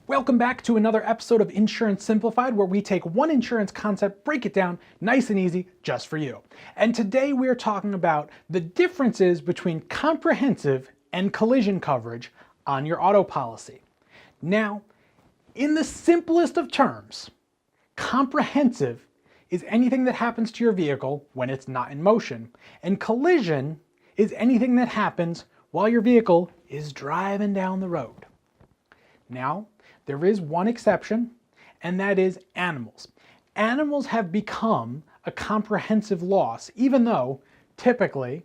Welcome back to another episode of Insurance Simplified, where we take one insurance concept, break it down nice and easy just for you. And today we are talking about the differences between comprehensive and collision coverage on your auto policy. Now, in the simplest of terms, comprehensive is anything that happens to your vehicle when it's not in motion, and collision is anything that happens while your vehicle is driving down the road. Now, there is one exception, and that is animals. Animals have become a comprehensive loss, even though typically,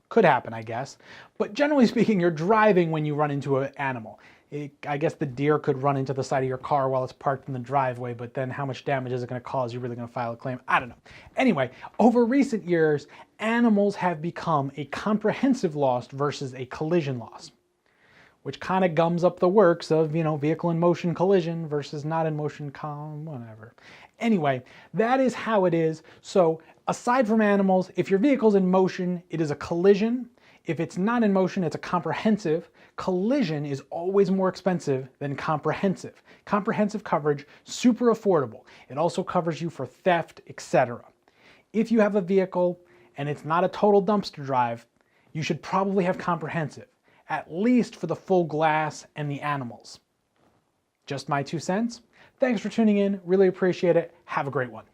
could happen I guess, but generally speaking, you're driving when you run into an animal. I guess the deer could run into the side of your car while it's parked in the driveway, but then how much damage is it going to cause? You're really going to file a claim? I don't know. Anyway, over recent years, animals have become a comprehensive loss versus a collision loss, which kind of gums up the works of, vehicle in motion collision versus not in motion whatever. Anyway, that is how it is. So aside from animals, if your vehicle's in motion, it is a collision. If it's not in motion, it's a comprehensive. Collision is always more expensive than comprehensive. Comprehensive coverage, super affordable. It also covers you for theft, etc. If you have a vehicle and it's not a total dumpster drive, you should probably have comprehensive, at least for the full glass and the animals. Just my 2 cents. Thanks for tuning in. Really appreciate it. Have a great one.